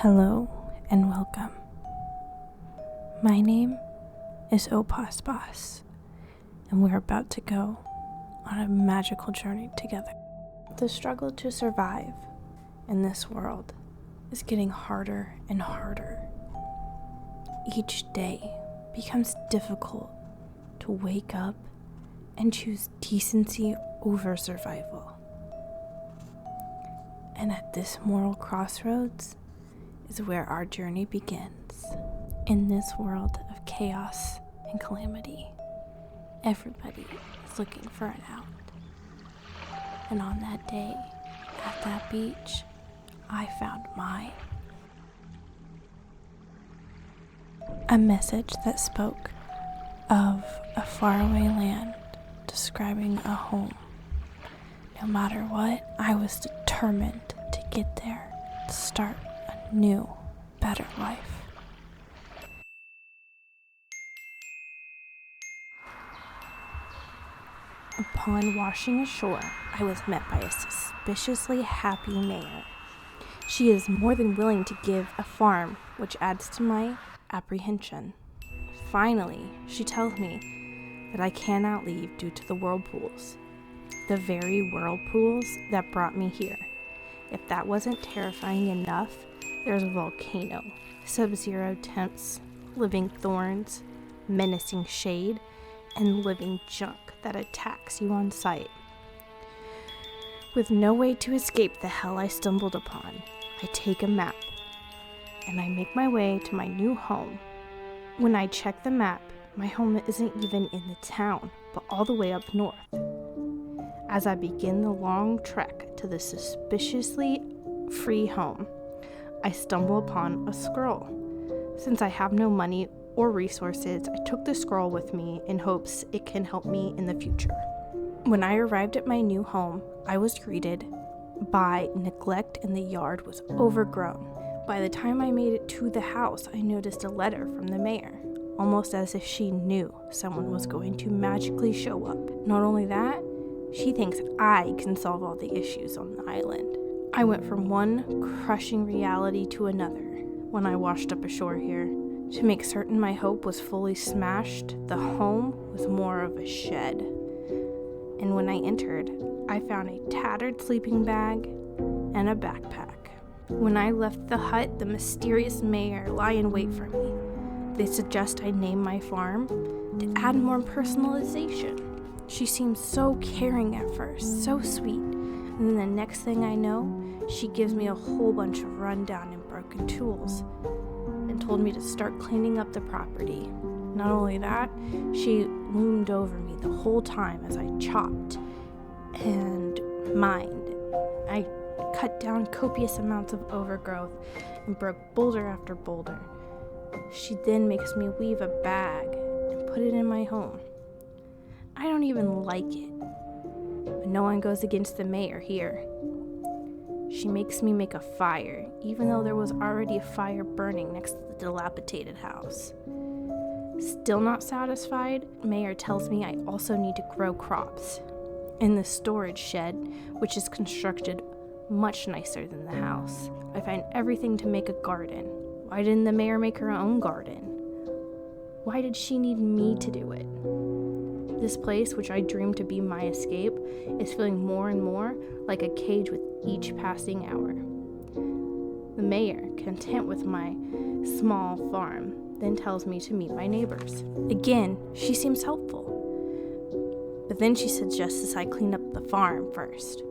Hello and welcome. My name is Opaspas, and we're about to go on a magical journey together. The struggle to survive in this world is getting harder and harder. Each day becomes difficult to wake up and choose decency over survival. And at this moral crossroads is where our journey begins. In this world of chaos and calamity, everybody is looking for an out. And on that day, at that beach, I found mine. A message that spoke of a faraway land, describing a home. No matter what, I was determined to get there, to start a new, better life. Upon washing ashore, I was met by a suspiciously happy mayor. She is more than willing to give a farm, which adds to my apprehension. Finally, she tells me that I cannot leave due to the whirlpools. The very whirlpools that brought me here. If that wasn't terrifying enough, there's a volcano, sub-zero temps, living thorns, menacing shade, and living junk that attacks you on sight. With no way to escape the hell I stumbled upon, I take a map, and I make my way to my new home. When I check the map, my home isn't even in the town, but all the way up north. As I begin the long trek to the suspiciously free home, I stumble upon a scroll. Since I have no money or resources, I took the scroll with me in hopes it can help me in the future. When I arrived at my new home, I was greeted by neglect, and the yard was overgrown. By the time I made it to the house, I noticed a letter from the mayor, almost as if she knew someone was going to magically show up. Not only that, she thinks I can solve all the issues on the island. I went from one crushing reality to another when I washed up ashore here. To make certain my hope was fully smashed, the home was more of a shed. And when I entered, I found a tattered sleeping bag and a backpack. When I left the hut, the mysterious mayor lie in wait for me. They suggest I name my farm to add more personalization. She seemed so caring at first, so sweet, and then the next thing I know, she gives me a whole bunch of rundown and broken tools and told me to start cleaning up the property. Not only that, she loomed over me the whole time as I chopped and mined. I cut down copious amounts of overgrowth and broke boulder after boulder. She then makes me weave a bag and put it in my home. I don't even like it, but no one goes against the mayor here. She makes me make a fire, even though there was already a fire burning next to the dilapidated house. Still not satisfied, Mayor tells me I also need to grow crops. In the storage shed, which is constructed much nicer than the house, I find everything to make a garden. Why didn't the mayor make her own garden? Why did she need me to do it? This place, which I dreamed to be my escape, is feeling more and more like a cage with each passing hour. The mayor, content with my small farm, then tells me to meet my neighbors. Again, she seems helpful. But then she suggests I clean up the farm first.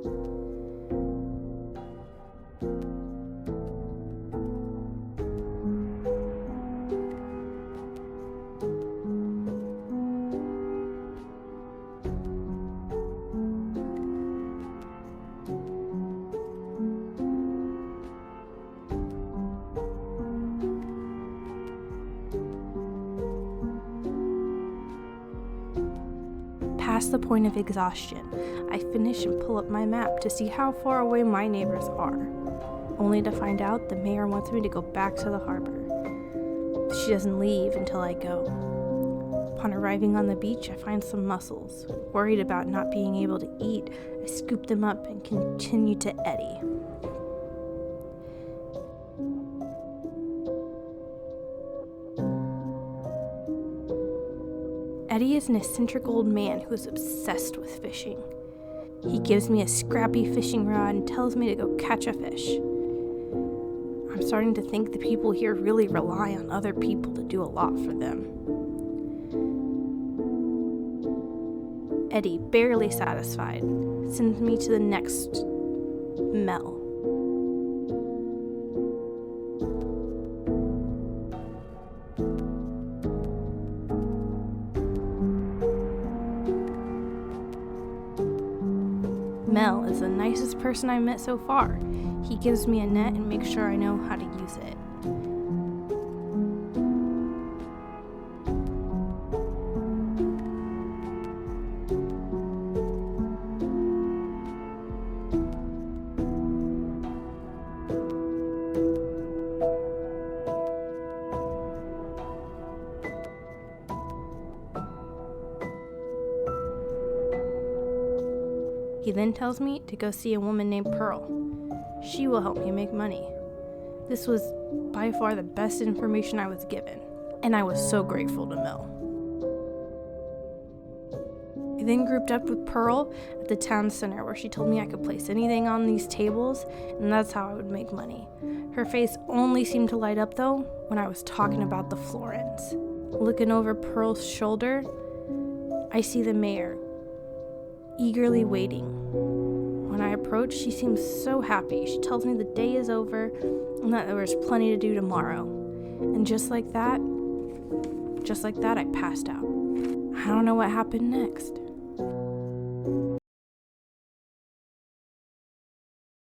Past the point of exhaustion, I finish and pull up my map to see how far away my neighbors are, only to find out the mayor wants me to go back to the harbor. She doesn't leave until I go. Upon arriving on the beach, I find some mussels. Worried about not being able to eat, I scoop them up and continue to eddy. Eddie is an eccentric old man who is obsessed with fishing. He gives me a scrappy fishing rod and tells me to go catch a fish. I'm starting to think the people here really rely on other people to do a lot for them. Eddie, barely satisfied, sends me to the next Mel. Mel is the nicest person I met so far. He gives me a net and makes sure I know how to use it. He then tells me to go see a woman named Pearl. She will help me make money. This was by far the best information I was given, and I was so grateful to Mel. I then grouped up with Pearl at the town center where she told me I could place anything on these tables, and that's how I would make money. Her face only seemed to light up though when I was talking about the florins. Looking over Pearl's shoulder, I see the mayor, eagerly waiting. When I approach, she seems so happy. She tells me the day is over and that there was plenty to do tomorrow. And just like that, I passed out. I don't know what happened next.